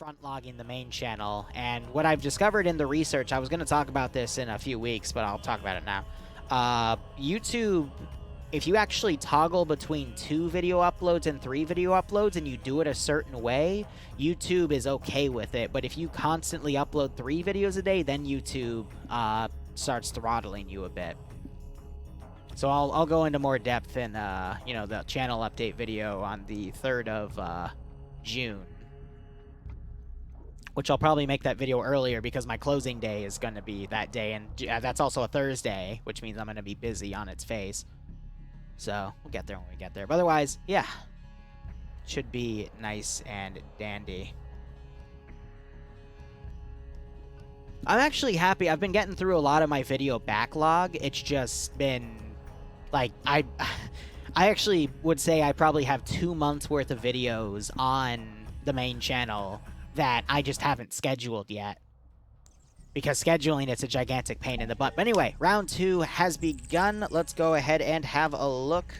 front logging the main channel, and what I've discovered in the research, I was going to talk about this in a few weeks, but I'll talk about it now. YouTube, if you actually toggle between 2 video uploads and 3 video uploads and you do it a certain way, YouTube is okay with it. But if you constantly upload 3 videos a day, then YouTube starts throttling you a bit. So I'll go into more depth in you know, the channel update video on the 3rd of June, which I'll probably make that video earlier because my closing day is going to be that day, and that's also a Thursday, which means I'm going to be busy on its face. So we'll get there when we get there. But otherwise, yeah, should be nice and dandy. I'm actually happy. I've been getting through a lot of my video backlog. It's just been like I actually would say I probably have 2 months worth of videos on the main channel that I just haven't scheduled yet. Because scheduling it's a gigantic pain in the butt. But anyway, round 2 has begun. Let's go ahead and have a look.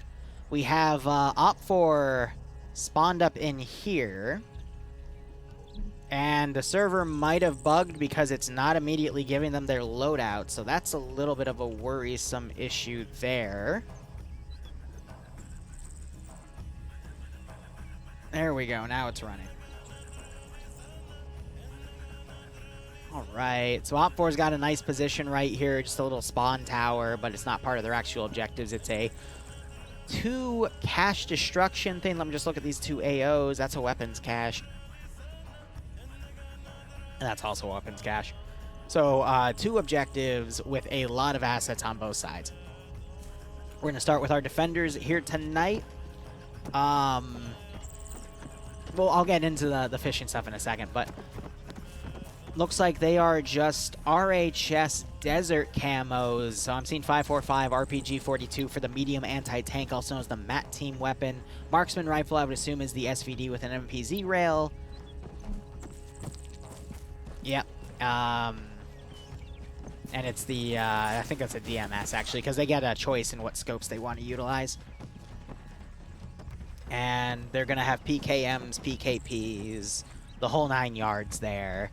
We have Op4 spawned up in here. And the server might have bugged because it's not immediately giving them their loadout. So that's a little bit of a worrisome issue there. There we go. Now it's running. Alright, so Op4's got a nice position right here, just a little spawn tower, but it's not part of their actual objectives. It's a 2 cache destruction thing. Let me just look at these 2 AOs. That's a weapons cache. And that's also a weapons cache. So, 2 objectives with a lot of assets on both sides. We're going to start with our defenders here tonight. Well, I'll get into the fishing stuff in a second, but looks like they are just RHS desert camos. So I'm seeing 545 RPG 42 for the medium anti-tank, also known as the MAT team weapon. Marksman rifle, I would assume, is the SVD with an MPZ rail. Yep. And it's the, I think that's a DMS, actually, because they get a choice in what scopes they want to utilize. And they're going to have PKMs, PKPs, the whole 9 yards there.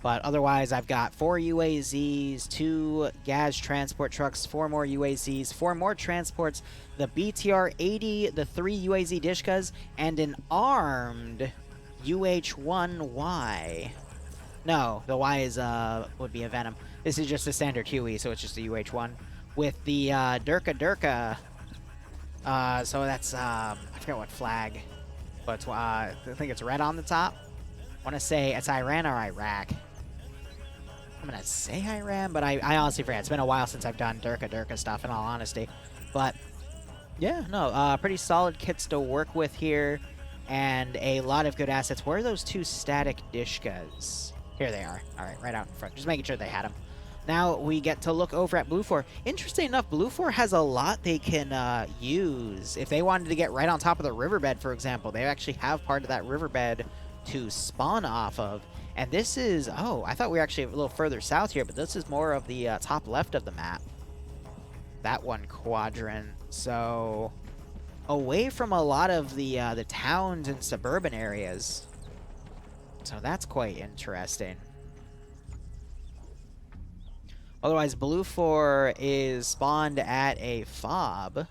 But otherwise, I've got 4 UAZs, 2 gas transport trucks, 4 more UAZs, 4 more transports, the BTR-80, the 3 UAZ Dishkas, and an armed UH-1Y. No, the Y is would be a Venom. This is just a standard Huey, so it's just a UH-1 with the Durka. So that's I forget what flag, but I think it's red on the top. I want to say it's Iran or Iraq. I'm going to say Iran, but I honestly forget. It's been a while since I've done Durka stuff, in all honesty. But, yeah, no, pretty solid kits to work with here, and a lot of good assets. Where are those 2 static Dishkas? Here they are. All right, right out in front. Just making sure they had them. Now we get to look over at Blue 4. Interesting enough, Blue 4 has a lot they can use. If they wanted to get right on top of the riverbed, for example, they actually have part of that riverbed to spawn off of. And this is, oh, I thought we were actually a little further south here, but this is more of the top left of the map. That one quadrant. So, away from a lot of the towns and suburban areas. So that's quite interesting. Otherwise, Blue 4 is spawned at a fob.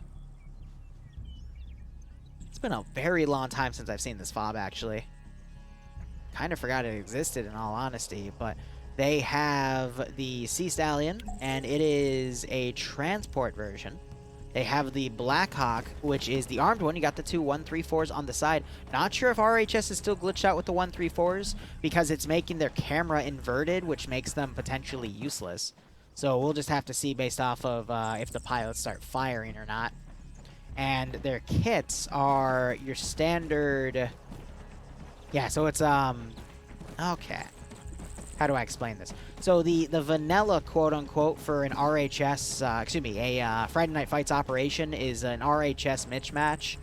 It's been a very long time since I've seen this fob, actually. Kind of forgot it existed, in all honesty, but they have the Sea Stallion, and it is a transport version. They have the Blackhawk, which is the armed one. You got the 2 134s on the side. Not sure if RHS is still glitched out with the 134s because it's making their camera inverted, which makes them potentially useless. So we'll just have to see based off of if the pilots start firing or not. And their kits are your standard... Yeah, so it's, okay. How do I explain this? So the vanilla, quote-unquote, for an RHS, excuse me, a Friday Night Fights operation is an RHS mismatch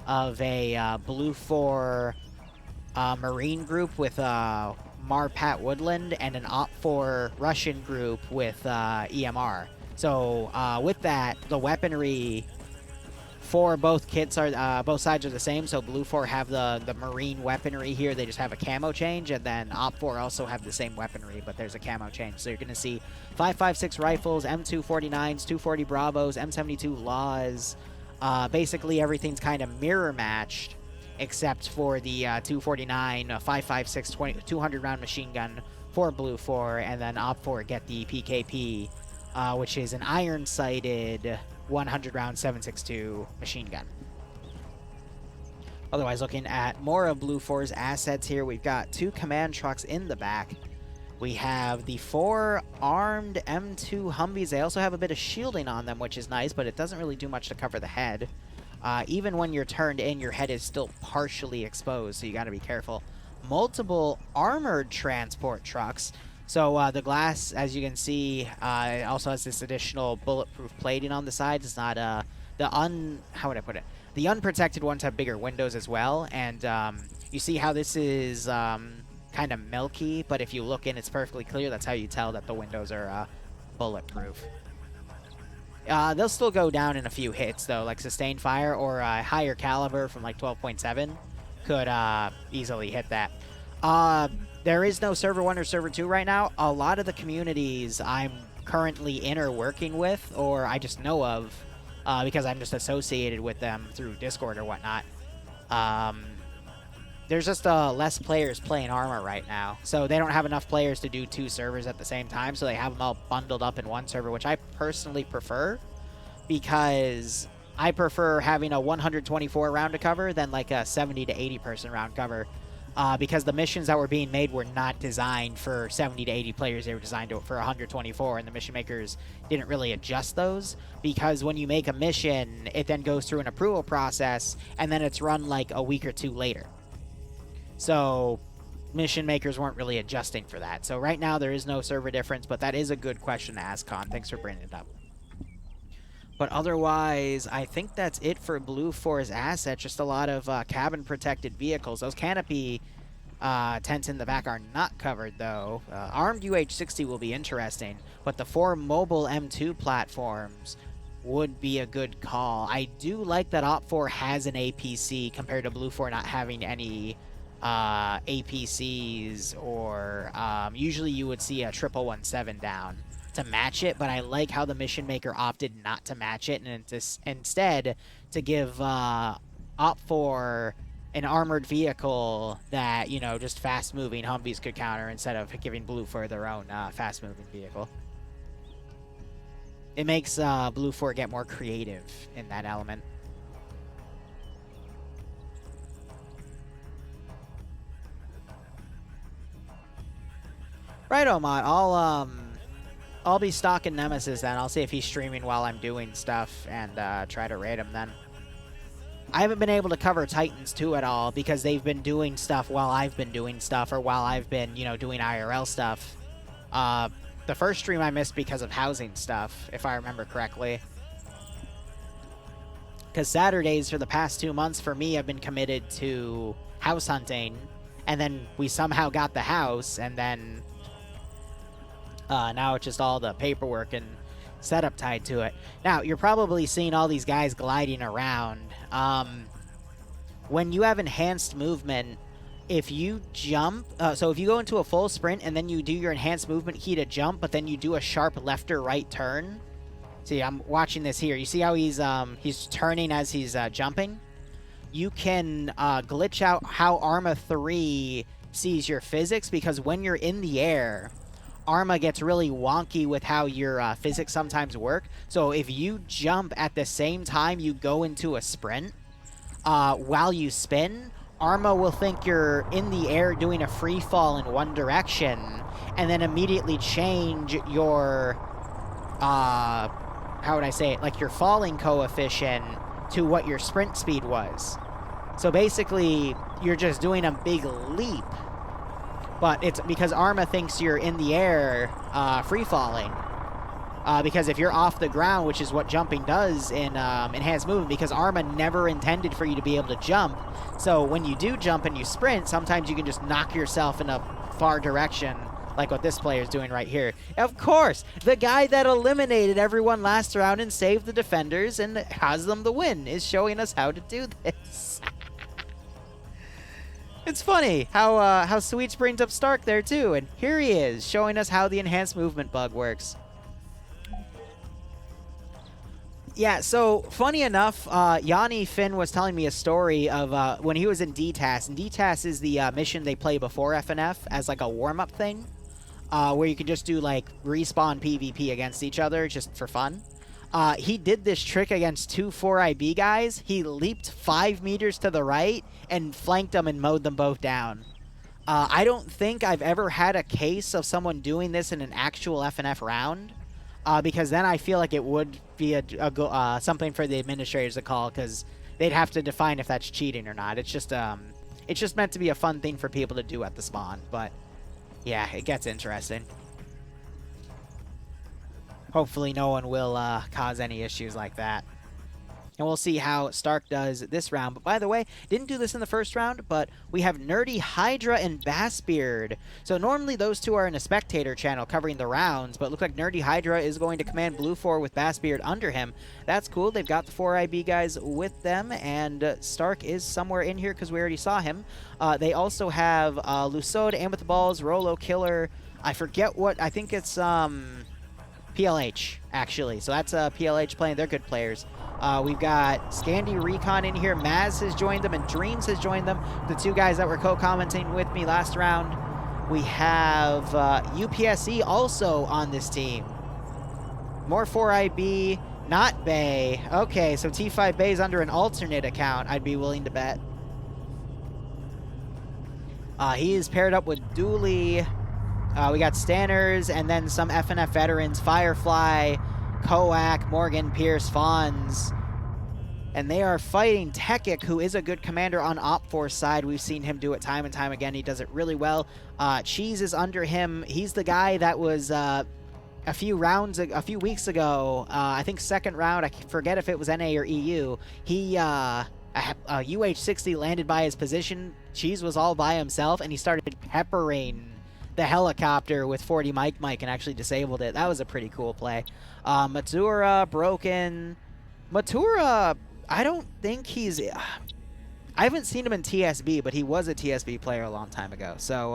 of a Blue 4 Marine group with Marpat Woodland and an Op4 Russian group with EMR. So with that, the weaponry Blue 4, both kits are both sides are the same. So Blue 4 have the marine weaponry here. They just have a camo change, and then Op 4 also have the same weaponry, but there's a camo change. So you're gonna see 5.56 rifles, M249s, 240 Bravos, M72 Laws. Basically everything's kind of mirror matched, except for the 249 5.56 200 round machine gun for Blue 4, and then Op 4 get the PKP, which is an iron-sighted 100 round 7.62 machine gun. Otherwise, looking at more of Blue 4's assets here, we've got 2 command trucks in the back. We have the 4 armed M2 Humvees. They also have a bit of shielding on them, which is nice, but it doesn't really do much to cover the head. Even when you're turned in, your head is still partially exposed, so you got to be careful. Multiple armored transport trucks. So the glass, as you can see, it also has this additional bulletproof plating on the sides. It's not how would I put it? The unprotected ones have bigger windows as well, and you see how this is kind of milky, but if you look in, it's perfectly clear. That's how you tell that the windows are bulletproof. They'll still go down in a few hits, though, like sustained fire or a higher caliber from like 12.7 could easily hit that. There is no Server 1 or Server 2 right now. A lot of the communities I'm currently in or working with, or I just know of, because I'm just associated with them through Discord or whatnot. There's just less players playing Arma right now. So they don't have enough players to do 2 servers at the same time, so they have them all bundled up in one server, which I personally prefer, because I prefer having a 124 round to cover than like a 70 to 80 person round cover. Because the missions that were being made were not designed for 70 to 80 players. They were designed for 124, and the mission makers didn't really adjust those, because when you make a mission, it then goes through an approval process, and then it's run like a week or 2 later. So mission makers weren't really adjusting for that. So right now there is no server difference, but that is a good question to ask, Con. Thanks for bringing it up. But otherwise, I think that's it for Blue 4's assets. Just a lot of cabin-protected vehicles. Those canopy tents in the back are not covered, though. Armed UH-60 will be interesting, but the 4 mobile M2 platforms would be a good call. I do like that Op 4 has an APC compared to Blue 4 not having any APCs, or usually you would see a 1117 down to match it, but I like how the mission maker opted not to match it, and instead to give Op 4 an armored vehicle that, you know, just fast-moving Humvees could counter, instead of giving Blue 4 their own fast-moving vehicle. It makes Blue 4 get more creative in that element. Righto, Mod. I'll be stalking Nemesis then. I'll see if he's streaming while I'm doing stuff, and try to raid him then. I haven't been able to cover Titans 2 at all, because they've been doing stuff while I've been doing stuff, or while I've been, you know, doing IRL stuff. The first stream I missed because of housing stuff, if I remember correctly. Because Saturdays for the past 2 months for me have been committed to house hunting, and then we somehow got the house, and then now it's just all the paperwork and setup tied to it. Now, you're probably seeing all these guys gliding around. When you have enhanced movement, if you jump, so if you go into a full sprint and then you do your enhanced movement key to jump, but then you do a sharp left or right turn. See, I'm watching this here. You see how he's turning as he's jumping? You can glitch out how Arma 3 sees your physics, because when you're in the air, Arma gets really wonky with how your physics sometimes work. So if you jump at the same time you go into a sprint, while you spin, Arma will think you're in the air doing a free fall in one direction, and then immediately change your, how would I say it, like your falling coefficient to what your sprint speed was. So basically, you're just doing a big leap. But it's because Arma thinks you're in the air, free-falling. Because if you're off the ground, which is what jumping does in enhanced movement, because Arma never intended for you to be able to jump. So when you do jump and you sprint, sometimes you can just knock yourself in a far direction, like what this player is doing right here. Of course, the guy that eliminated everyone last round and saved the defenders and has them the win is showing us how to do this. It's funny how Sweets brings up Stark there too, and here he is showing us how the enhanced movement bug works. Yeah, so funny enough, Yanni Finn was telling me a story of when he was in DTAS, and DTAS is the mission they play before FNF as like a warm-up thing, where you can just do like respawn PvP against each other just for fun. He did this trick against 2 4IB guys. He leaped 5 meters to the right and flanked them and mowed them both down. I don't think I've ever had a case of someone doing this in an actual FNF round. Because then I feel like it would be something for the administrators to call, because they'd have to define if that's cheating or not. It's just meant to be a fun thing for people to do at the spawn. But yeah, it gets interesting. Hopefully no one will cause any issues like that. And we'll see how Stark does this round. But by the way, didn't do this in the first round, but we have Nerdy Hydra and Bassbeard. So normally those two are in a spectator channel covering the rounds, but it looks like Nerdy Hydra is going to command Blue 4 with Bassbeard under him. That's cool. They've got the 4IB guys with them, and Stark is somewhere in here because we already saw him. They also have Lusod, Aim with the Balls, Rolo Killer. I forget what, I think it's PLH, actually. So that's PLH playing. They're good players. We've got Scandy Recon in here. Maz has joined them, and Dreams has joined them. The two guys that were co-commenting with me last round. We have UPSE also on this team. More 4IB, not Bay. Okay, so T5 Bay is under an alternate account, I'd be willing to bet. He is paired up with Dooley. We got Stanners, and then some FNF veterans, Firefly, Koak, Morgan, Pierce, Fonz. And they are fighting Tekik, who is a good commander on OpForce side. We've seen him do it time and time again. He does it really well. Cheese is under him. He's the guy that was a few weeks ago, I think second round, I forget if it was NA or EU. He, a UH-60 landed by his position. Cheese was all by himself, and he started peppering the helicopter with 40 Mike and actually disabled it. That was a pretty cool play. Matura, Broken. Matura, I don't think he's... I haven't seen him in TSB, but he was a TSB player a long time ago. So,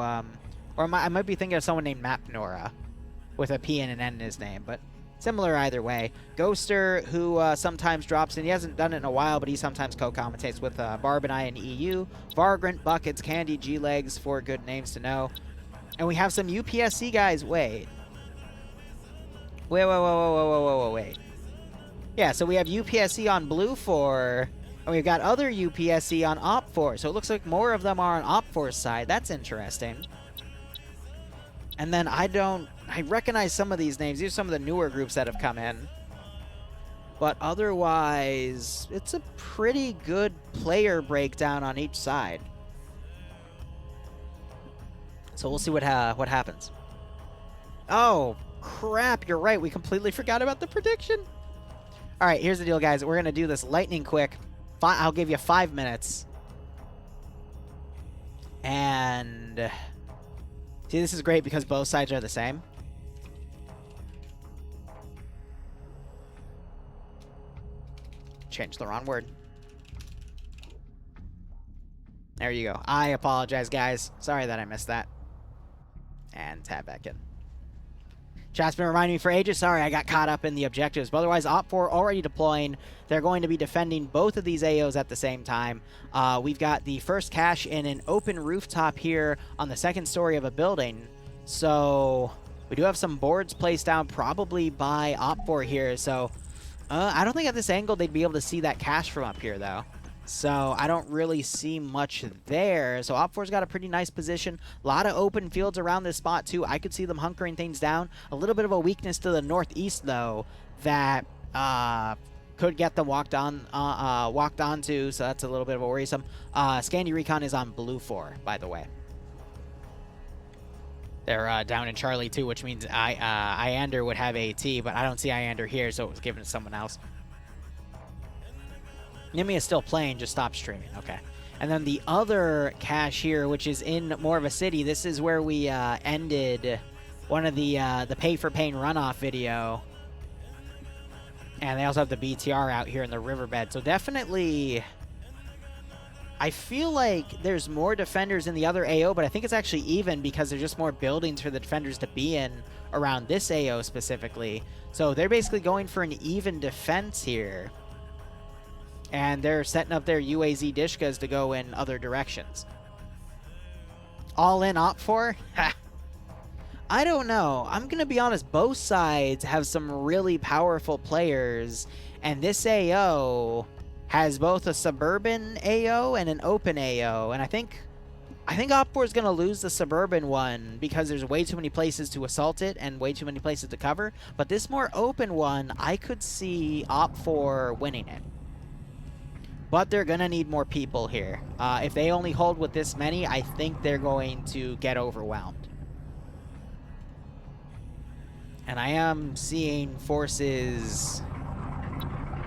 or I might be thinking of someone named Mapnora with a P and an N in his name, but similar either way. Ghoster, who sometimes drops in. He hasn't done it in a while, but he sometimes co-commentates with Barb and I in EU. Vargrant, Buckets, Candy, G-Legs, 4 good names to know. And we have some UPSC guys. Wait. Yeah, so we have UPSC on Blue 4, and we've got other UPSC on Op 4. So it looks like more of them are on Op 4's side. That's interesting. And then I recognize some of these names. These are some of the newer groups that have come in. But otherwise, it's a pretty good player breakdown on each side. So we'll see what happens. Oh, crap, you're right. We completely forgot about the prediction. All right, here's the deal, guys. We're going to do this lightning quick. I'll give you 5 minutes. And see, this is great because both sides are the same. Change the wrong word. There you go. I apologize, guys. Sorry that I missed that. And tab back in. Chat's been reminding me for ages. Sorry, I got caught up in the objectives. But otherwise, Op4 already deploying. They're going to be defending both of these AOs at the same time. We've got the first cache in an open rooftop here on the second story of a building. So we do have some boards placed down probably by Op4 here. So I don't think at this angle they'd be able to see that cache from up here, though. So I don't really see much there. So Op4's got a pretty nice position. A lot of open fields around this spot, too. I could see them hunkering things down. A little bit of a weakness to the northeast, though, that could get them walked onto. So that's a little bit of a worrisome. Scandy Recon is on Blue 4, by the way. They're down in Charlie, too, which means Iander would have AT, but I don't see Iander here, so it was given to someone else. Nimi is still playing, just stopped streaming. Okay. And then the other cache here, which is in more of a city, this is where we ended one of the Pay for Pain runoff video. And they also have the BTR out here in the riverbed. So definitely, I feel like there's more defenders in the other AO, but I think it's actually even because there's just more buildings for the defenders to be in around this AO specifically. So they're basically going for an even defense here. And they're setting up their UAZ Dishkas to go in other directions. All in op for? Ha! I don't know. I'm going to be honest. Both sides have some really powerful players. And this AO has both a suburban AO and an open AO. And I think Op4 is going to lose the suburban one because there's way too many places to assault it and way too many places to cover. But this more open one, I could see Op4 winning it. But they're going to need more people here. If they only hold with this many, I think they're going to get overwhelmed. And I am seeing forces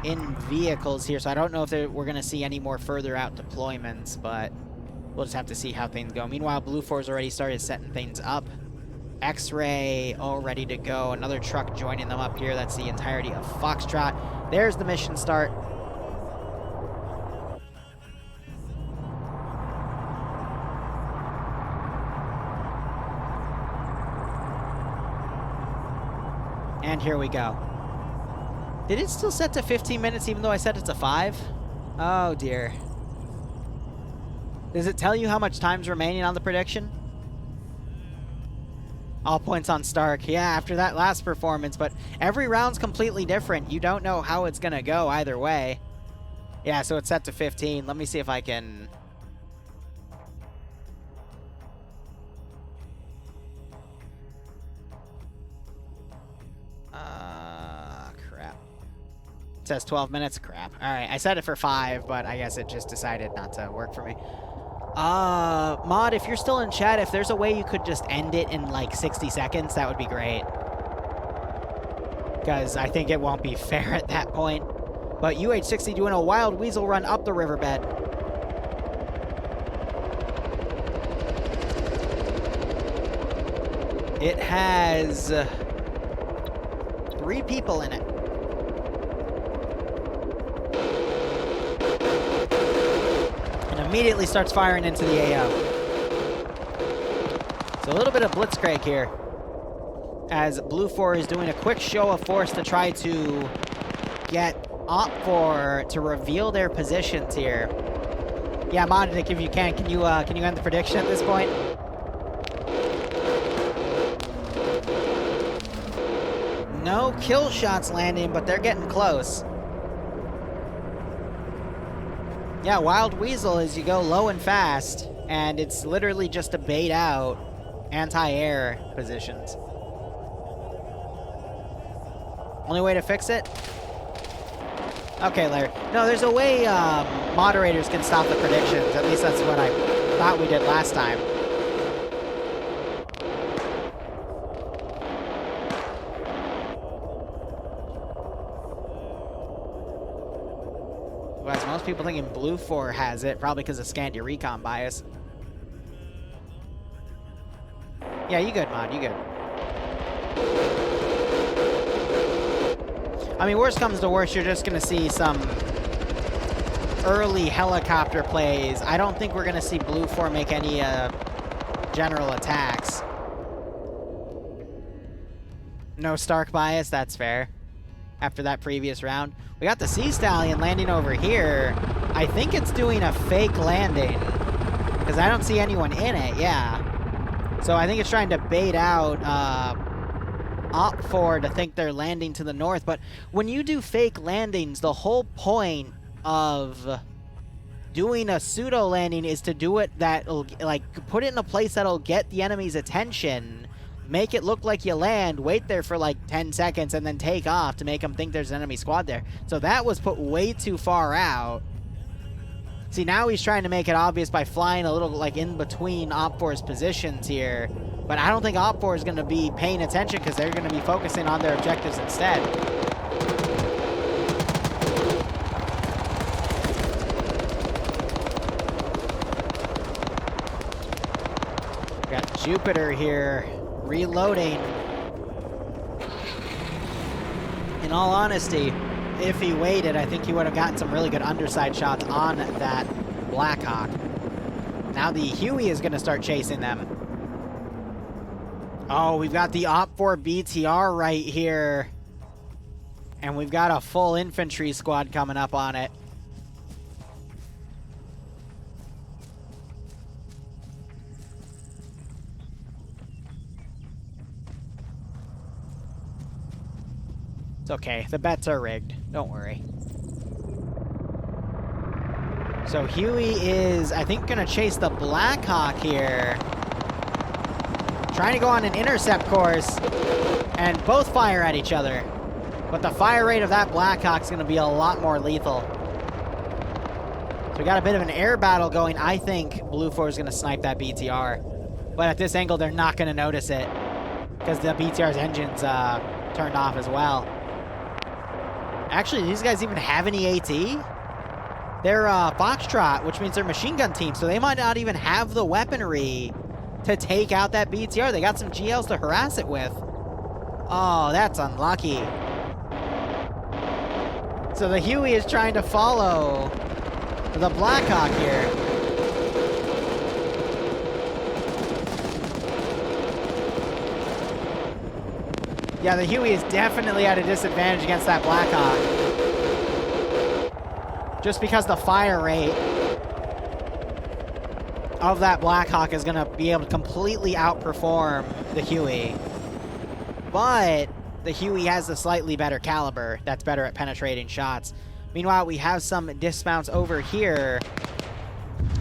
in vehicles here, so I don't know if we're going to see any more further out deployments, but we'll just have to see how things go. Meanwhile, Blue 4's already started setting things up. X-Ray all ready to go. Another truck joining them up here. That's the entirety of Foxtrot. There's the mission start. And here we go. Did it still set to 15 minutes even though I set it to 5? Oh dear. Does it tell you how much time's remaining on the prediction? All points on Stark. Yeah, after that last performance, but every round's completely different. You don't know how it's gonna go either way. Yeah, so it's set to 15. Let me see if I can... crap. It says 12 minutes. Crap. Alright, I set it for 5, but I guess it just decided not to work for me. Mod, if you're still in chat, if there's a way you could just end it in like 60 seconds, that would be great. Because I think it won't be fair at that point. But UH-60 doing a wild weasel run up the riverbed. It has 3 people in it. And immediately starts firing into the AO. So a little bit of blitzcrank here, as Blue 4 is doing a quick show of force to try to get Op4 to reveal their positions here. Yeah, Mondic, if you can you end the prediction at this point? No kill shots landing, but they're getting close. Yeah, Wild Weasel is you go low and fast, and it's literally just to bait out anti-air positions. Only way to fix it? Okay, Larry. No, there's a way moderators can stop the predictions. At least that's what I thought we did last time. Whereas most people thinking Blue 4 has it, probably because of Scandy Recon bias. Yeah, you good, Mod, you good. I mean, worst comes to worst, you're just going to see some early helicopter plays. I don't think we're going to see Blue 4 make any general attacks. No Stark bias, that's fair. After that previous round. We got the Sea Stallion landing over here. I think it's doing a fake landing, because I don't see anyone in it, yeah. So I think it's trying to bait out Op4 to think they're landing to the north. But when you do fake landings, the whole point of doing a pseudo landing is to do it that'll, like, put it in a place that'll get the enemy's attention, make it look like you land, wait there for like 10 seconds, and then take off to make them think there's an enemy squad there. So that was put way too far out. See, now he's trying to make it obvious by flying a little, like, in between Op4's positions here. But I don't think Op4 is going to be paying attention because they're going to be focusing on their objectives instead. We got Jupiter here Reloading. In all honesty, if he waited, I think he would have gotten some really good underside shots on that Blackhawk. Now the Huey is going to start chasing them. Oh, we've got the Op4 BTR right here. And we've got a full infantry squad coming up on it. It's okay. The bets are rigged. Don't worry. So Huey is, I think, going to chase the Blackhawk here. Trying to go on an intercept course. And both fire at each other. But the fire rate of that Blackhawk's going to be a lot more lethal. So we got a bit of an air battle going. I think Blue 4 is going to snipe that BTR. But at this angle, they're not going to notice it. Because the BTR's engine's turned off as well. Actually, do these guys even have any AT? They're Foxtrot, which means they're machine gun team, so they might not even have the weaponry to take out that BTR. They got some GLs to harass it with. Oh, that's unlucky. So the Huey is trying to follow the Blackhawk here. Yeah, the Huey is definitely at a disadvantage against that Blackhawk. Just because the fire rate of that Blackhawk is going to be able to completely outperform the Huey. But the Huey has a slightly better caliber that's better at penetrating shots. Meanwhile, we have some dismounts over here.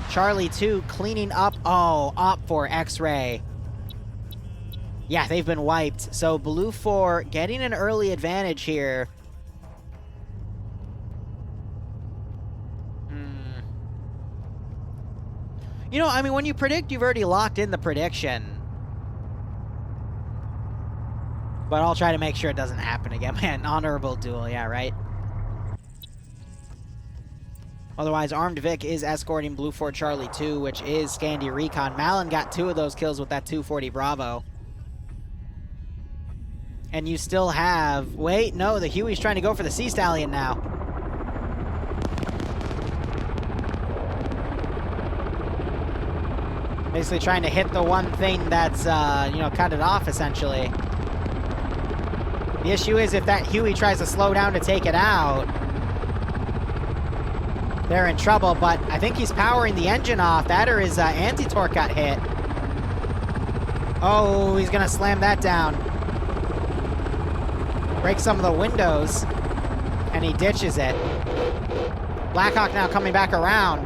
Charlie 2 cleaning up. Oh, Op4 X-Ray. Yeah, they've been wiped. So Blue 4 getting an early advantage here. You know, I mean, when you predict, you've already locked in the prediction. But I'll try to make sure it doesn't happen again. Man, honorable duel, yeah, right? Otherwise, Armed Vic is escorting Blue 4 Charlie 2, which is Scandi Recon. Malin got 2 of those kills with that 240 Bravo. And you still have... Wait, no, the Huey's trying to go for the Sea Stallion now. Basically trying to hit the one thing that's, you know, cut it off, essentially. The issue is if that Huey tries to slow down to take it out, they're in trouble, but I think he's powering the engine off. That or his anti-torque got hit. Oh, he's going to slam that down. Break some of the windows, and he ditches it. Blackhawk now coming back around.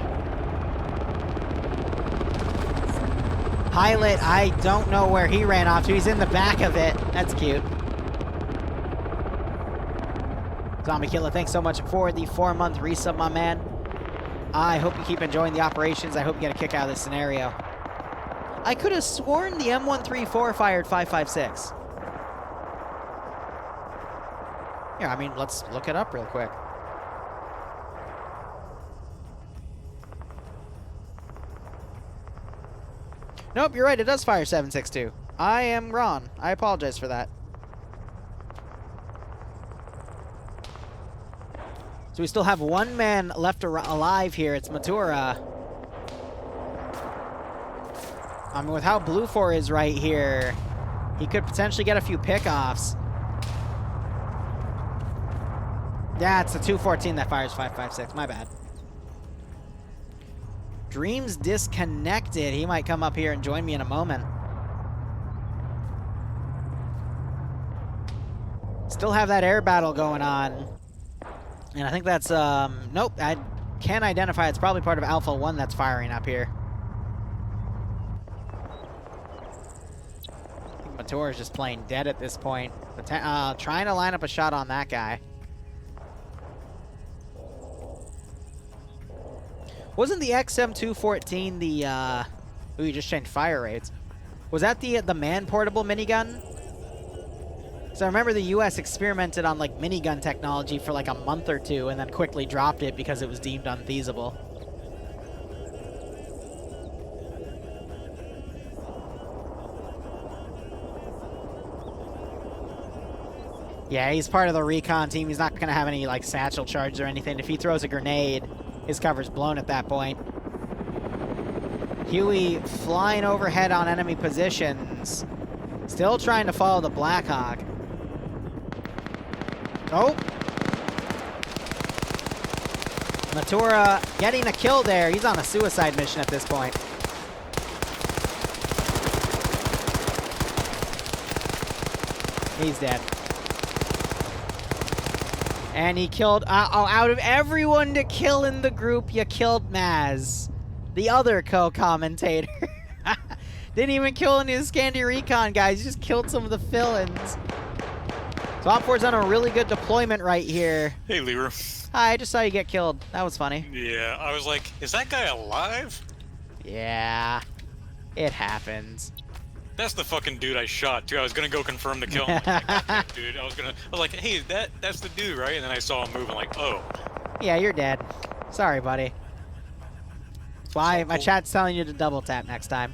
Pilot, I don't know where he ran off to. He's in the back of it. That's cute. Zombie Killer, thanks so much for the 4-month resub, my man. I hope you keep enjoying the operations. I hope you get a kick out of this scenario. I could have sworn the M134 fired 5.56. Here, I mean, let's look it up real quick. Nope, you're right. It does fire 7.62. I am wrong. I apologize for that. So we still have one man left alive here. It's Matura. I mean, with how Blue 4 is right here, he could potentially get a few pickoffs. Yeah, it's the 214 that fires 5.56. My bad. Dreams disconnected. He might come up here and join me in a moment. Still have that air battle going on. And I think that's, nope, I can't identify. It's probably part of Alpha 1 that's firing up here. I think Matura is just playing dead at this point. But trying to line up a shot on that guy. Wasn't the XM214 the, ooh, you just changed fire rates. Was that the man-portable minigun? So I remember the US experimented on like minigun technology for like a month or two and then quickly dropped it because it was deemed unfeasible. Yeah, he's part of the recon team. He's not going to have any, like, satchel charges or anything. If he throws a grenade, his cover's blown at that point. Huey flying overhead on enemy positions. Still trying to follow the Blackhawk. Oh. Matura getting a kill there. He's on a suicide mission at this point. He's dead. And he killed, out of everyone to kill in the group, you killed Maz, the other co-commentator. Didn't even kill any of the Scandi Recon guys, he just killed some of the fill-ins. Swamp 4's on a really good deployment right here. Hey, Liru. Hi, I just saw you get killed. That was funny. Yeah, I was like, is that guy alive? Yeah, it happens. That's the fucking dude I shot too. I was gonna go confirm the kill. Like, dude, I was like, hey, that's the dude, right? And then I saw him moving, like, oh. Yeah, you're dead. Sorry, buddy. That's why my chat's telling you to double tap next time.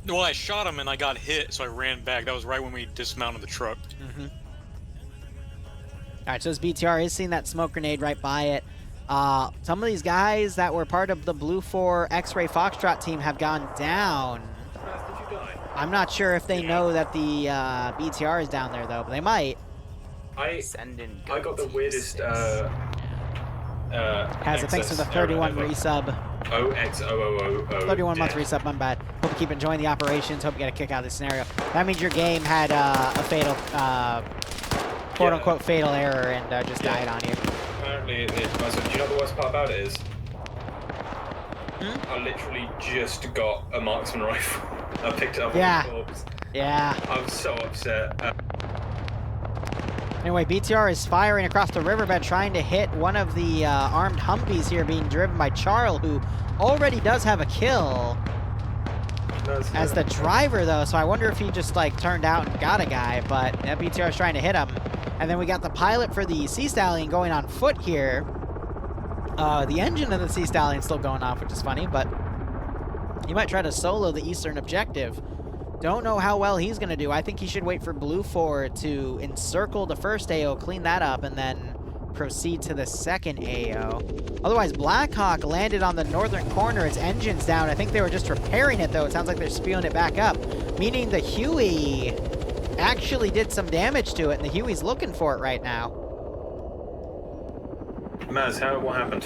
Well, I shot him and I got hit, so I ran back. That was right when we dismounted the truck. Mm-hmm. All right, so this BTR is seeing that smoke grenade right by it. Some of these guys that were part of the Blue 4 X-Ray Foxtrot team have gone down. I'm not sure if they know that the BTR is down there, though, but they might. I got the weirdest Has it thanks to the 31 resub. OXOOO. 31 month resub, my bad. Hope you keep enjoying the operations. Hope you get a kick out of this scenario. That means your game had a fatal, quote-unquote fatal error and just died on you. Apparently it was. Do you know the worst part about it is? I literally just got a marksman rifle. I picked it up on the corpse. Yeah. I'm so upset. Anyway, BTR is firing across the riverbed, trying to hit one of the armed Humvees here, being driven by Charles, who already does have a kill as the driver, though. So I wonder if he just like turned out and got a guy, but that BTR is trying to hit him. And then we got the pilot for the Sea Stallion going on foot here. The engine of the Sea Stallion still going off, which is funny, but he might try to solo the eastern objective. Don't know how well he's going to do. I think he should wait for Blue 4 to encircle the first AO, clean that up, and then proceed to the second AO. Otherwise, Blackhawk landed on the northern corner. Its engine's down. I think they were just repairing it, though. It sounds like they're spewing it back up, meaning the Huey actually did some damage to it, and the Huey's looking for it right now. Maz, what happened?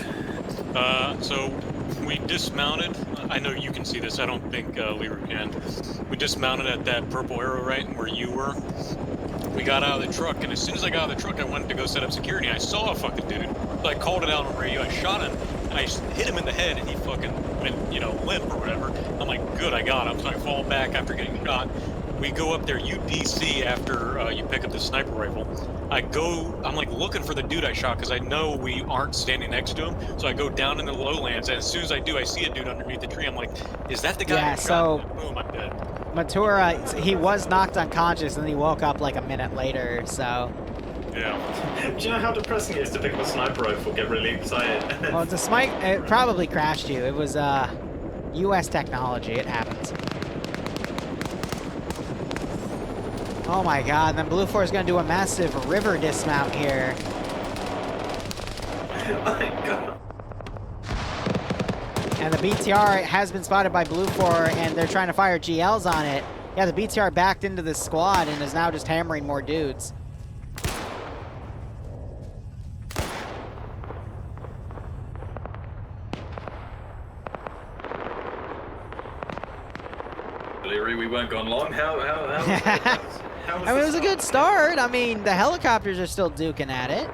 So we dismounted. I know you can see this. I don't think Liru can. We dismounted at that purple arrow right where you were. We got out of the truck, and as soon as I got out of the truck, I went to go set up security. I saw a fucking dude. So I called it out on radio. I shot him, and I hit him in the head, and he fucking went, limp or whatever. I'm like, good, I got him. So I fall back after getting shot. We go up there, UDC, after you pick up the sniper rifle. I'm like looking for the dude I shot because I know we aren't standing next to him. So I go down in the lowlands, and as soon as I do, I see a dude underneath the tree. I'm like, is that the guy I shot? So boom, I'm dead. Matura, he was knocked unconscious, and he woke up like a minute later, so... Yeah. Do you know how depressing it is to pick up a sniper rifle, get really excited? Well, it probably crashed you. It was US technology. It happens. Oh my god, and then Blue 4 is going to do a massive river dismount here. Oh my god. And the BTR has been spotted by Blue 4, and they're trying to fire GLs on it. Yeah, the BTR backed into the squad and is now just hammering more dudes. Liru, we weren't gone long. How I mean, it was a good start. I mean, the helicopters are still duking at it.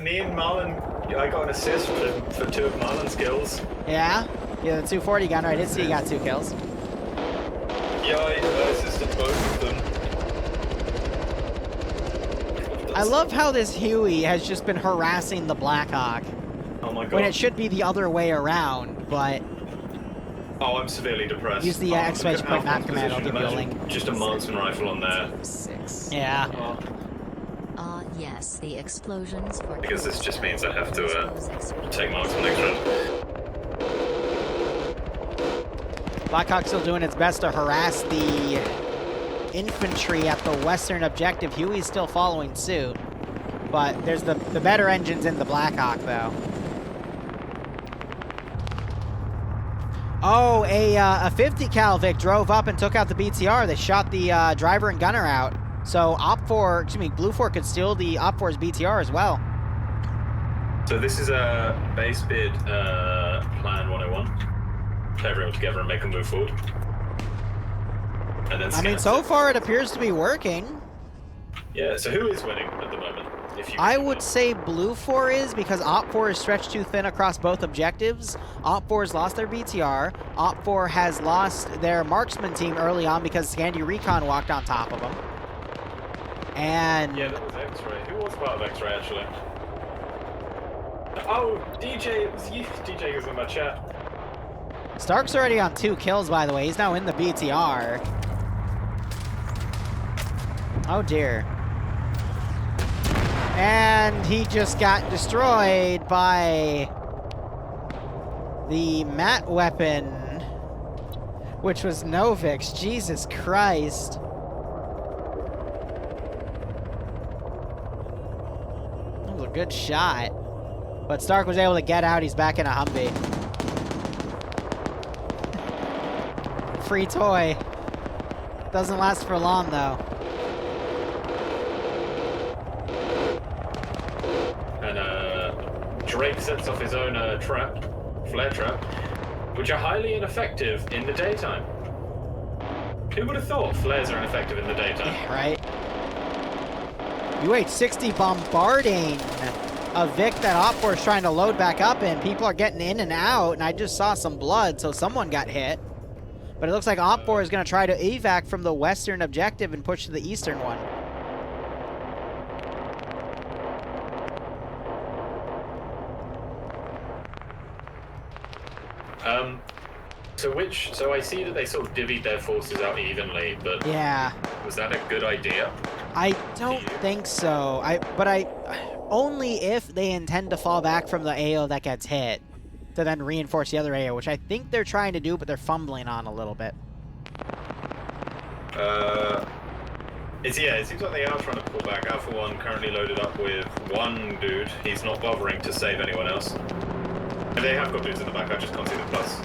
Me and Marlon, I got an assist for 2 of Marlon's kills. Yeah? Yeah, the 240 gun, right? I did see you got 2 kills. Yeah, I assisted both of them. I love how this Huey has just been harassing the Blackhawk. Oh my god. When it should be the other way around, but... Oh, I'm severely depressed. Use the exclamation point map command, I'll give you a link. Just a marksman rifle on there. 6. Yeah. Yes, the explosions for... Because this just means I have to take marksman next round. Blackhawk's still doing its best to harass the infantry at the western objective. Huey's still following suit. But there's the better engines in the Blackhawk, though. Oh, a 50 cal Vic drove up and took out the BTR. They shot the driver and gunner out. So Blue 4 could steal the Op 4's BTR as well. So this is a base bid plan 101. Play everyone together and make them move forward. And then I mean, so far it appears to be working. Yeah, so who is winning at the moment? I would say Blue 4 is, because Op 4 is stretched too thin across both objectives. Op 4's lost their BTR. Op 4 has lost their marksman team early on because Scandi Recon walked on top of them. And... yeah, that was X-Ray. Who was part of X-Ray, actually? Oh, DJ, it was you. DJ was in my chat. Stark's already on 2 kills, by the way. He's now in the BTR. Oh, dear. And he just got destroyed by the mat weapon, which was Novix. Jesus Christ. That was a good shot. But Stark was able to get out. He's back in a Humvee. Free toy. Doesn't last for long, though. Drake sets off his own flare trap, which are highly ineffective in the daytime. Who would have thought flares are ineffective in the daytime? Yeah, right? UH-60 bombarding a Vic that Op 4 is trying to load back up in. People are getting in and out, and I just saw some blood, so someone got hit. But it looks like Op 4 is going to try to evac from the western objective and push to the eastern one. So I see that they sort of divvied their forces out evenly, but yeah, was that a good idea? I don't think so. But only if they intend to fall back from the AO that gets hit to then reinforce the other AO, which I think they're trying to do, but they're fumbling on a little bit. It seems like they are trying to pull back. Alpha 1 currently loaded up with 1 dude. He's not bothering to save anyone else. And they have got dudes in the back, I just can't see the plus.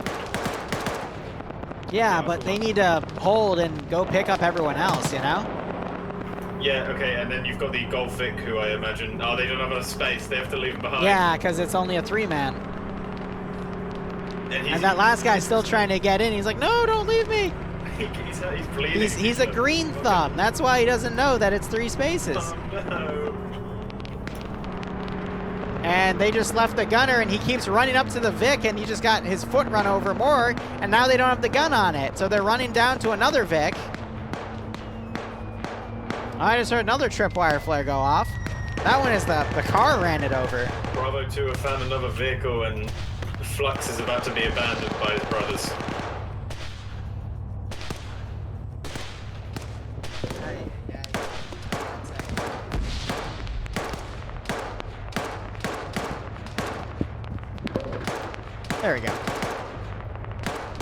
Yeah, but they need to hold and go pick up everyone else, you know? Yeah, okay, and then you've got the Golfic, who I imagine... oh, they don't have enough space, they have to leave him behind. Yeah, because it's only a 3-man. And that last guy's still trying to get in. He's like, no, don't leave me! he's bleeding. He's a green thumb. That's why he doesn't know that it's 3 spaces. Oh, no. And they just left the gunner, and he keeps running up to the Vic, and he just got his foot run over more, and now they don't have the gun on it. So they're running down to another Vic. I just heard another tripwire flare go off. That one is the car ran it over. Bravo 2 have found another vehicle, and Flux is about to be abandoned by his brothers. There we go.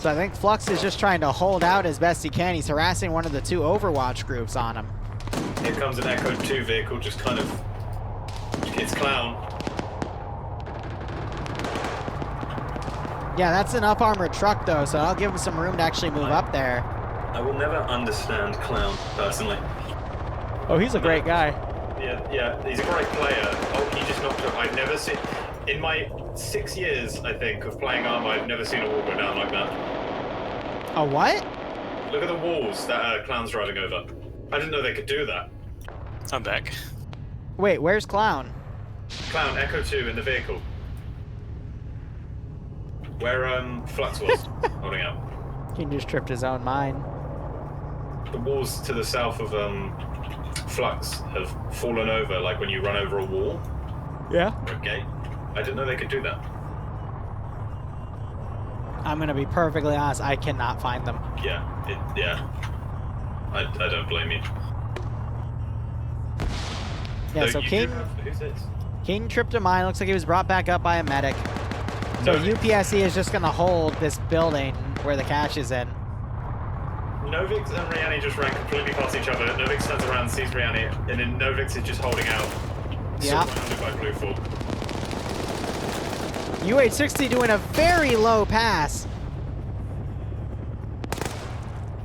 So I think Flux is just trying to hold out as best he can. He's harassing one of the 2 Overwatch groups on him. Here comes an Echo 2 vehicle, just kind of... it's Clown. Yeah, that's an up-armored truck, though, so I'll give him some room to actually move up there. I will never understand Clown, personally. Oh, he's a great guy. Yeah, he's a great player. Oh, he just knocked up... I've never seen... in my 6 years, I think, of playing Arma, I've never seen a wall go down like that. A what? Look at the walls that Clown's driving over. I didn't know they could do that. I'm back. Wait, where's Clown? Clown, Echo 2 in the vehicle. Where Flux was holding out. He just tripped his own mine. The walls to the south of Flux have fallen over, like when you run over a wall. Yeah. Or a gate. I didn't know they could do that. I'm gonna be perfectly honest, I cannot find them. Yeah, I don't blame you. Yeah, so King... who's this? King tripped a mine. Looks like he was brought back up by a medic. So No. UPSC is just gonna hold this building where the cache is in. Novix and Riani just ran completely past each other. Novix turns around, sees Riani, and then Novix is just holding out. Yeah. Surrounded by blue fort. UH-60 doing a very low pass.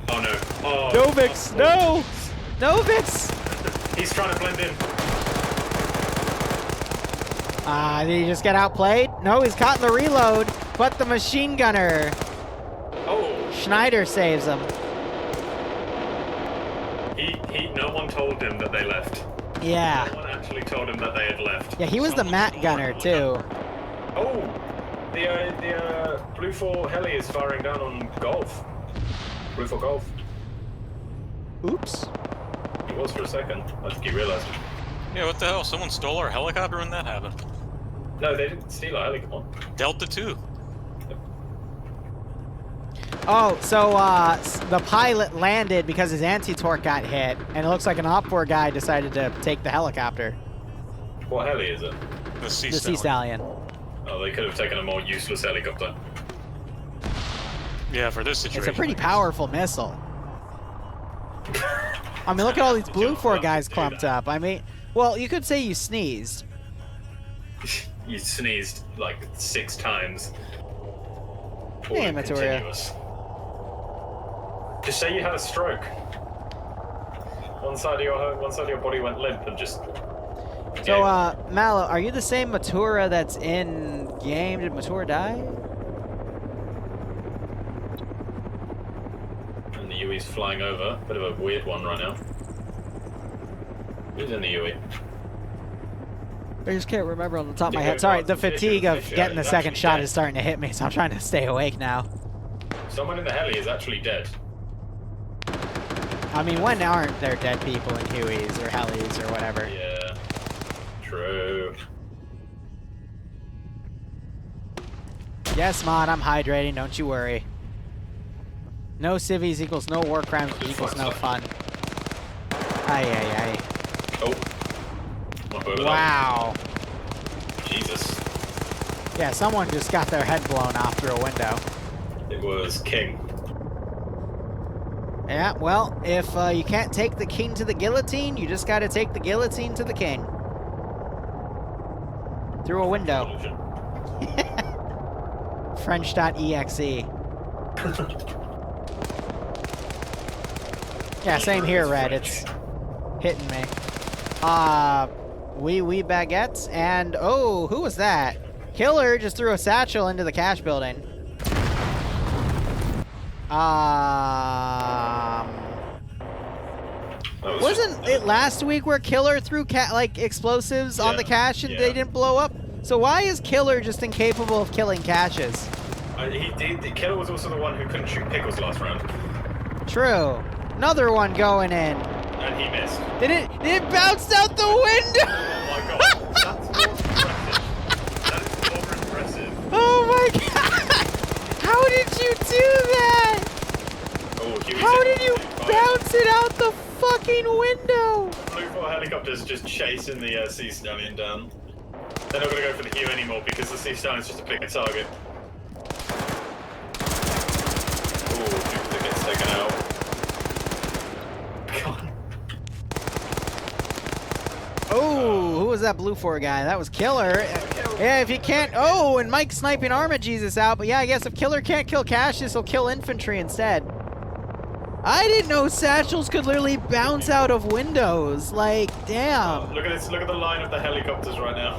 Oh no. Oh, Novix, no! Novix! He's trying to blend in. Did he just get outplayed? No, he's caught in the reload, but the machine gunner, Oh. Schneider, saves him. No one told him that they left. Yeah. No one actually told him that they had left. Yeah, he was the mat gunner, too. Oh! The Blue 4 heli is firing down on Golf. Blue 4 Golf. Oops. He was for a second. I think he realized. Yeah, what the hell? Someone stole our helicopter when that happened. No, they didn't steal our heli, come on. Delta 2. Oh, so the pilot landed because his anti-torque got hit, and it looks like an Op4 guy decided to take the helicopter. What heli is it? The Sea The Sea Stallion. Oh, they could have taken a more useless helicopter. Yeah, for this situation. It's a pretty powerful missile. I mean, look at all these Blue 4 guys clumped up. I mean, well, you could say you sneezed. You sneezed like 6 times. Hey, All Maturia. continuous. Just say you had a stroke. One side of your body went limp and just. So, Mallow, are you the same Matura that's in game? Did Matura die? And the UE's flying over. Bit of a weird one right now. Who's in the UE? I just can't remember on the top of my Yeah, head. Sorry, the fish, fatigue of fish, getting the it's second actually shot dead. is starting to hit me, so I'm trying to stay awake now. Someone in the heli is actually dead. I mean, when aren't there dead people in Hueys or Helis or whatever? Yeah. True. Yes, Mod, I'm hydrating, don't you worry. No civvies equals no war crimes equals no fun. Ay, ay, ay. Oh. Not over Wow. that. Jesus. Yeah, someone just got their head blown off through a window. It was King. Yeah, well, if you can't take the king to the guillotine, you just gotta take the guillotine to the king. Through a window. Illusion. French.exe. Yeah, same here, Red. It's hitting me. Wee baguettes, and oh, who was that? Killer just threw a satchel into the cash building. Wasn't it last week where Killer threw explosives on the cache and they didn't blow up? So why is Killer just incapable of killing caches? The Killer was also the one who couldn't shoot pickles last round. True. Another one going in. And he missed. Did it bounced out the window? Oh my god, that's more impressive. That is more impressive. Oh my god! How did you do that? Oh, Huey's How in did you fire. bounce it out the fucking window? Blue 4 helicopters just chasing the Sea Stallion down. They're not going to go for the Hue anymore because the Sea Stallion's just a bigger target. Oh, Jupiter gets taken out. God. Oh, who was that Blue 4 guy? That was Killer. Yeah, if he can't... Oh, and Mike's sniping Arma Jesus out. But yeah, I guess if Killer can't kill caches, he'll kill infantry instead. I didn't know satchels could literally bounce out of windows. Like, damn. Look at this. Look at the line of the helicopters right now.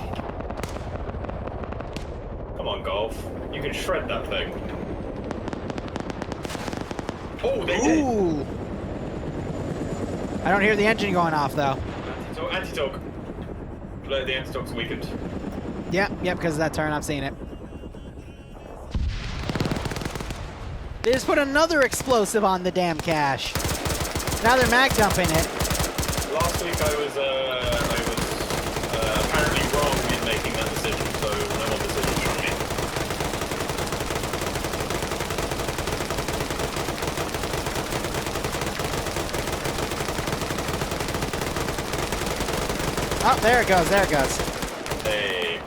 Come on, Golf. You can shred that thing. Oh, they did. Ooh. I don't hear the engine going off, though. Anti-talk. The anti-talk's weakened. Yep, because of that turn, I've seen it. They just put another explosive on the damn cache. Now they're mag dumping it. Last week I was apparently wrong in making that decision, so no more decisions from me. Oh, there it goes, there it goes. Hey.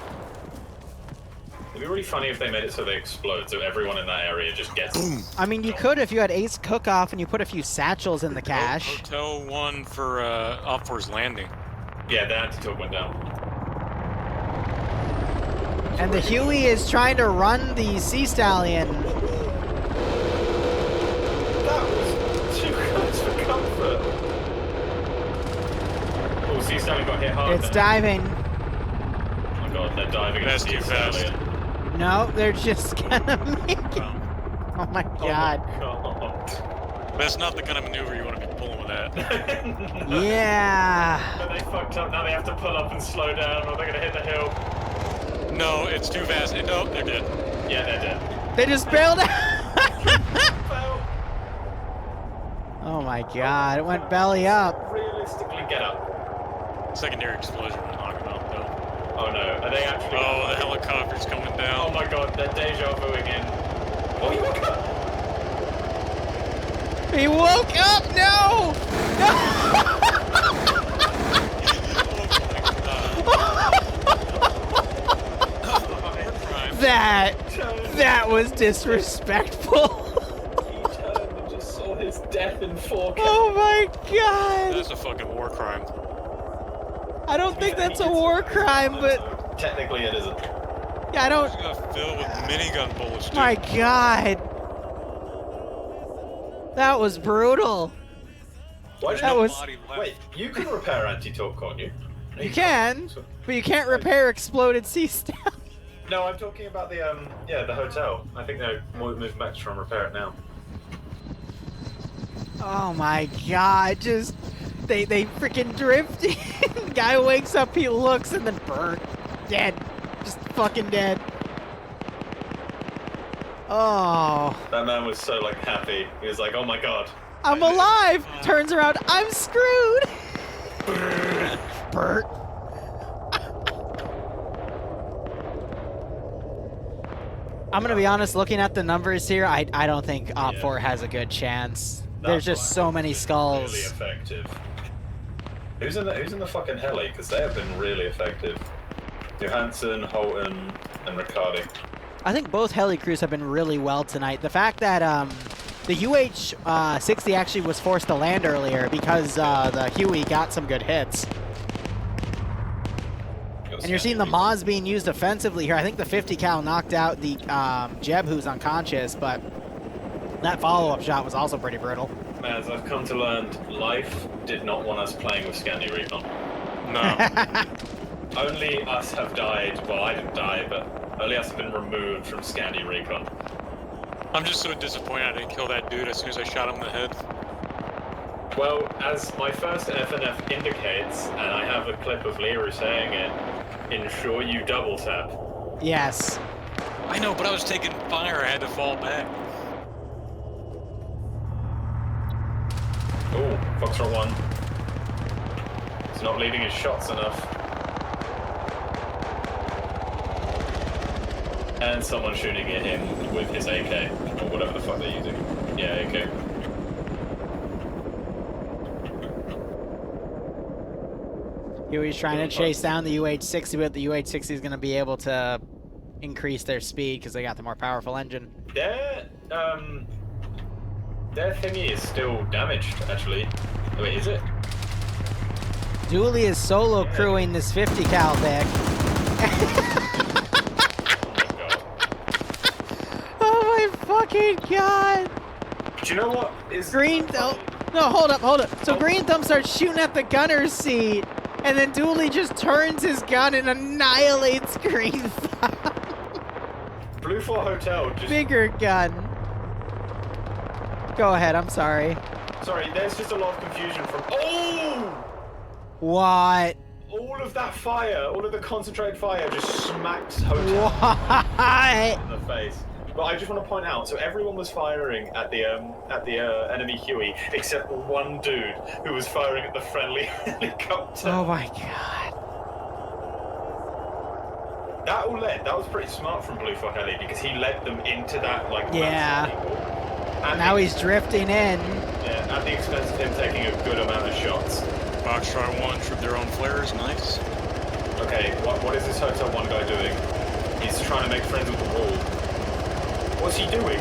Look be really funny if they made it so they explode, so everyone in that area just gets. I mean, you could if you had Ace Cook-Off and you put a few satchels in the cache. Hotel 1 for Op 4's landing. Yeah, the anti-talk went down. And the Huey is trying to run the Sea Stallion. That was too close for comfort. Oh, Sea Stallion got hit hard. It's diving. Oh my god, they're diving. That's Sea too fast. Stallion. No, they're just gonna make it. Oh my god. Oh my god. That's not the kind of maneuver you want to be pulling with that. Yeah. But they fucked up. Now they have to pull up and slow down, or they're gonna hit the hill. No, it's too fast. No, they're dead. Yeah, they're dead. They just bailed out. Well, Oh my god, it went belly up. realistically, get up. Secondary explosion will knock him out, though. Oh no, are they actually? Oh, the helicopter's coming Oh down. my god, they're deja vuing in. Oh, you woke up! He woke up. No. No. That was disrespectful. He turned and just saw his death in 4K. Oh my god. That's a fucking war crime. I don't think that's a war crime, but Technically it isn't. yeah, I don't. It's got filled with minigun bullets, dude. My god. That was brutal. Why did That you was. Body left. Wait, you can repair anti-talk, can't you? No, You can, can't. but you can't repair exploded sea stallion. No, I'm talking about the the hotel. I think they're moving back to try and repair it now. Oh my god, just they freaking drift in. Guy wakes up, he looks, and then burnt. Dead. Just fucking dead. Oh. That man was so like happy. He was like, "Oh my god." I'm alive! Turns around, I'm screwed! Bert. I'm gonna be honest, looking at the numbers here, I don't think Op 4 has a good chance. There's That's just why so I many think it's skulls. Really effective. Who's in the fucking heli? Because they have been really effective. Johansson, Holton, and Riccardi. I think both heli crews have been really well tonight. The fact that the UH-60 actually was forced to land earlier because the Huey got some good hits. And you're seeing the Moz being used offensively here. I think the 50 cal knocked out the Jeb, who's unconscious, but that follow-up shot was also pretty brutal. Man, as I've come to learn, life did not want us playing with Scandi Recon. No. Only us have died. Well, I didn't die, but only us have been removed from Scandi Recon. I'm just so disappointed I didn't kill that dude as soon as I shot him in the head. Well, as my first FNF indicates, and I have a clip of Liru saying it, ensure you double tap. Yes. I know, but I was taking fire. I had to fall back. Oh, Foxtrot 1. He's not leading his shots enough. And someone shooting at him with his AK, or whatever the fuck they're using. Yeah, AK. Huey's trying to chase down the UH-60, but the UH-60 is going to be able to increase their speed because they got the more powerful engine. Their thingy is still damaged, actually. Wait, is it? Dooley is solo crewing this 50 cal deck. Oh my fucking god! Do you know what is Green Thumb. No, hold up. So Green Thumb starts shooting at the gunner's seat, and then Dooley just turns his gun and annihilates Green Thumb. Blue 4 Hotel just... Bigger gun. Go ahead, I'm sorry. Sorry, there's just a lot of confusion from... Oh! What? All of that fire, all of the concentrated fire just smacked Hotel What? in the face. But I just want to point out, so everyone was firing at the enemy Huey, except one dude who was firing at the friendly helicopter. Oh my god. That was pretty smart from Blue 4 Heli, because he led them into that, like, Yeah. And Now he's drifting in. Yeah, at the expense of him taking a good amount of shots. Foxtrot 1 tripped their own flares. Nice. Okay, what is this Hotel 1 guy doing? He's trying to make friends with the wall. What's he doing?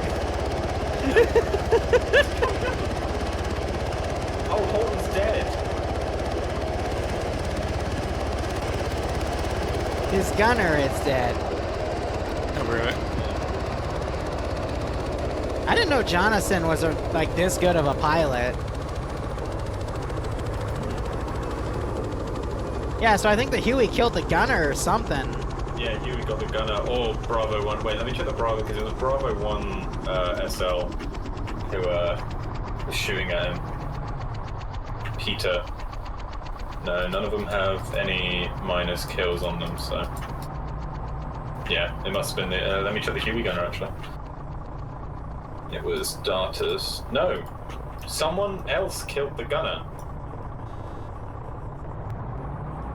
Oh, Holton's dead. His gunner is dead. Over it. I didn't know Jonathan was like this good of a pilot. Yeah, so I think the Huey killed the gunner or something. Yeah, Huey got the gunner, or Bravo 1. Wait, let me check the Bravo, because it was Bravo 1 SL who was shooting at him. Peter. No, none of them have any minus kills on them, so... Yeah, it must have been the... let me check the Huey gunner, actually. It was Darters. No! Someone else killed the gunner.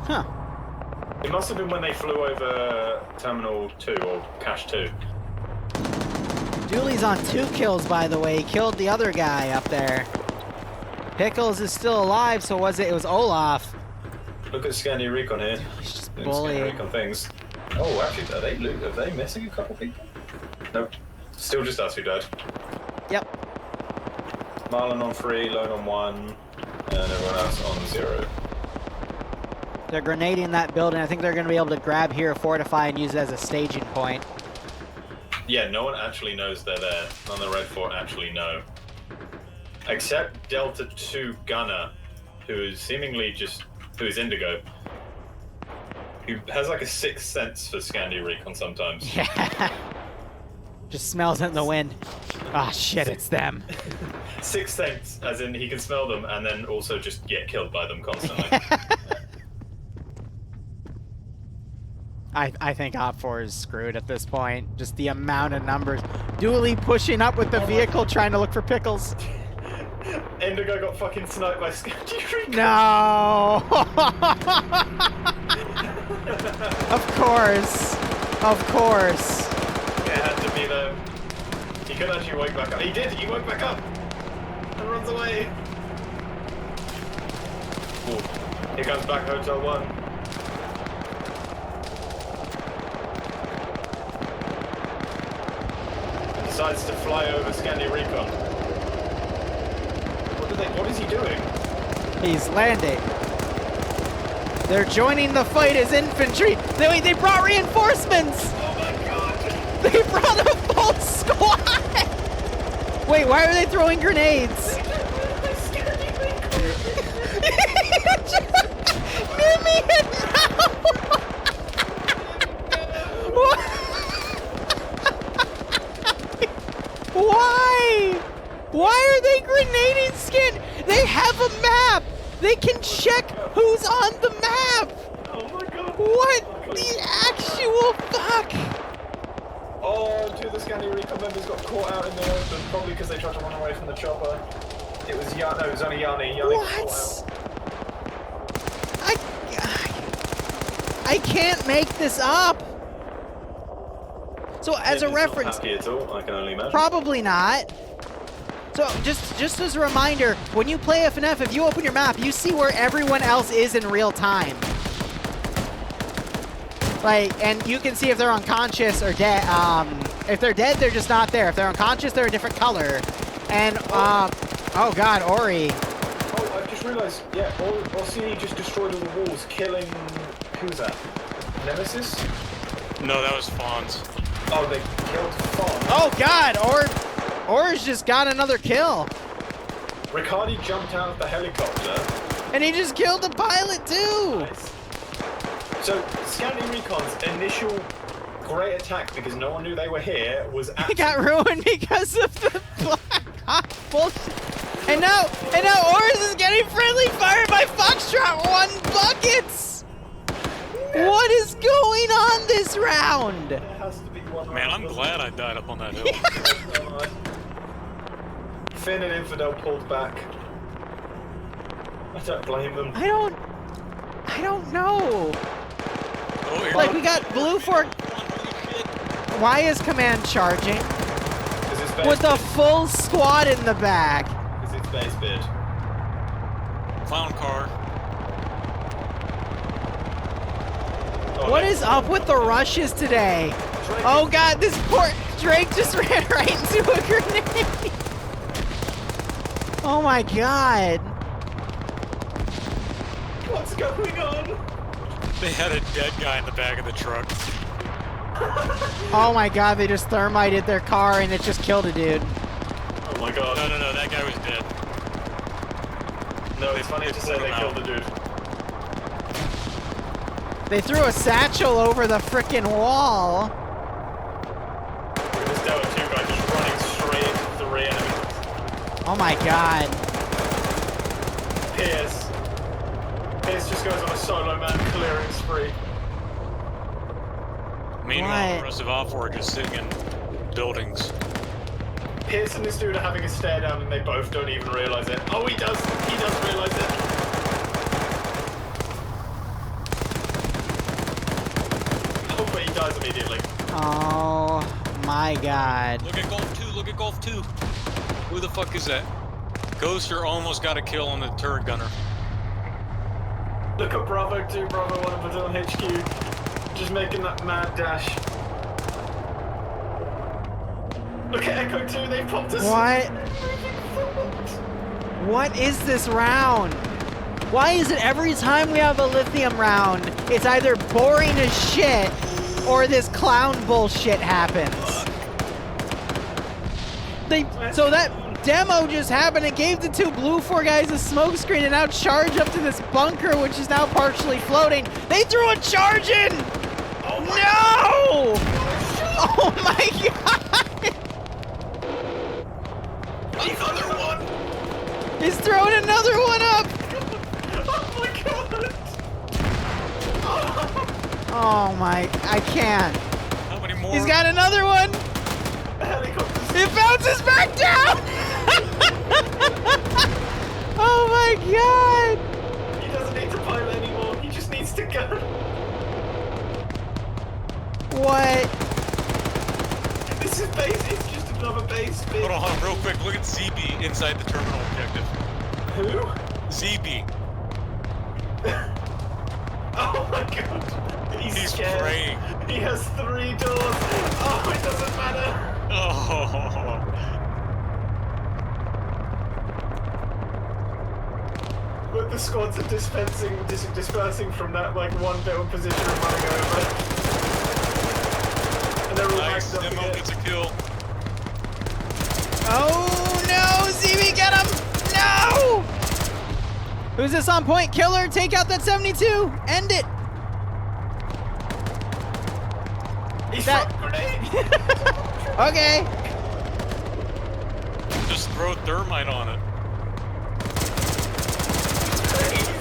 Huh. It must have been when they flew over Terminal 2, or Cache 2. Dooley's on 2 kills, by the way. He killed the other guy up there. Pickles is still alive, so was it? It was Olaf. Look at Scandi Recon here. He's just Doing bullying. Scandi Recon things. Oh, actually, are they missing a couple people? Nope. Still just us who died. Yep. Marlon on 3, Lone on 1, and everyone else on 0. They're grenading that building. I think they're going to be able to grab here, fortify, and use it as a staging point. Yeah, no one actually knows they're there. None of the Red Fort actually know. Except Delta 2 Gunner, who is seemingly who is Indigo. Who has like a 6th sense for Scandi Recon sometimes. Yeah. Just smells it in the wind. Ah, shit, it's them. 6th sense, as in he can smell them and then also just get killed by them constantly. I think Op 4 is screwed at this point. Just the amount of numbers. Dooley pushing up with the vehicle, trying to look for Pickles. Indigo got fucking sniped by Scandi Recon. No! Of course. Of course. It had to be them. He could actually wake back up. He did! He woke back up! And runs away! Ooh. Here comes back Hotel 1. And decides to fly over Scandi Recon. What is he doing? He's landing. They're joining the fight as infantry. They brought reinforcements. Oh my god! They brought a full squad. Wait, why are they throwing grenades? Mimi and Why? Why are they grenading skin? They have a map. They can check who's on the map. Oh my god! What the actual fuck? Oh, 2 of the Scandi Recon members got caught out in the open, probably because they tried to run away from the chopper. It was no, it was only Yanni. Yanni got caught out. What? I can't make this up. So as a It's reference, not happy at all, I can only imagine. probably not. So just as a reminder, when you play FNF, if you open your map, you see where everyone else is in real time. Like, and you can see if they're unconscious or dead. If they're dead, they're just not there. If they're unconscious, they're a different color. And oh god, Ori. Oh, I've just realised, yeah, Orsini just destroyed all the walls, killing... Who's that? Nemesis? No, that was Fawns. Oh, they killed Fawn. Oh god, Or's just got another kill. Riccardi jumped out of the helicopter. And he just killed the pilot too. Nice. So, Scandi Recon's initial great attack, because no one knew they were here, was He got ruined because of the Black Hawk bullshit. And now Oris is getting friendly fire by Foxtrot 1 buckets. What is going on this round? There has to be one. Man, I'm glad I died up on that hill. Finn and Infidel pulled back. I don't blame them. I don't know. Oh, here. Like, we got Blue Fork. Why is Command charging? With a full squad in the back. Because it's base bid. Clown car. Oh, What is up with the rushes today? Oh god, this poor Drake just ran right into a grenade. Oh my god. What's going on? They had a dead guy in the back of the truck. Oh my god, they just thermited their car and it just killed a dude. Oh my god. No, that guy was dead. No, it's funny to say they killed the dude. They threw a satchel over the frickin' wall. There's now two guys just running straight into 3 enemies. Oh my god. Pierce just goes on a solo man clearing spree. Meanwhile, What? the rest of Alpha are just sitting in buildings. Pierce and this dude are having a stare down and they both don't even realize it. Oh, he does realize it. Oh, but he dies immediately. Oh my god. Look at Golf 2. Who the fuck is that? Ghoster almost got a kill on the turret gunner. Look at Bravo 2, Bravo 1 and Battalion HQ. Just making that mad dash. Look at Echo 2, they popped us. What? What is this round? Why is it every time we have a lithium round, it's either boring as shit or this clown bullshit happens? So that demo just happened and gave the 2 blue 4 guys a smoke screen and now charge up to this bunker which is now partially floating. They threw a charge in! Oh my No! Oh my god! Another one! He's throwing another one up! Oh my god! Oh my, I can't. How many more? He's got another one! The helicopter's... It bounces back down! Oh my god! He doesn't need to pilot anymore, he just needs to go. What? This is base, it's just another base. Hold on, real quick. Look at ZB inside the terminal objective. Who? ZB. Oh my god. He's scared. praying. He has 3 doors. Oh, it doesn't matter. Oh. But the squads are dispersing from that like one build position and running over. And they're all Nice. backed up Demo again. gets a kill. Oh no! ZB, get him! No! Who's this on point? Killer, take out that 72! End it! He's That- shot grenade. Okay. Just throw thermite on it.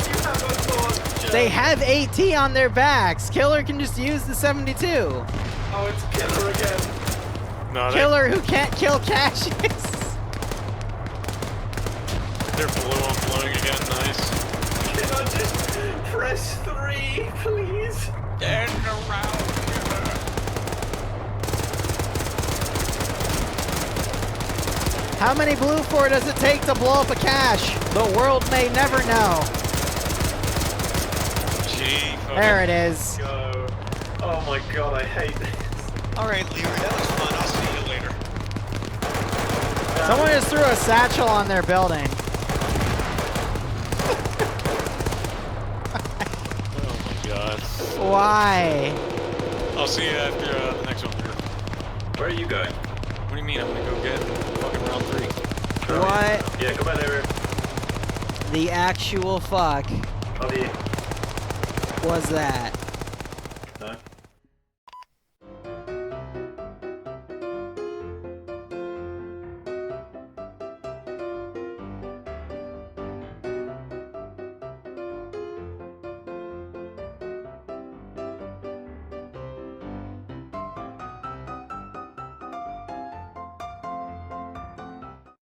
You have a launcher. They have AT on their backs. Killer can just use the 72. Oh, it's Killer again. No, Killer who can't kill caches. they're blue on blowing again. Nice. Can I just press 3, please? Stand around. How many blue 4 does it take to blow up a cache? The world may never know. Gee. Okay. There it is. Go. Oh my god, I hate this. Alright, Liru, that was fun. I'll see you later. Someone just threw a satchel on their building. Oh my god. Why? I'll see you after the next one. Liru. Where are you going? What do you mean? I'm gonna go get fucking round 3. What Yeah, come on there. the actual fuck I'll be... was that?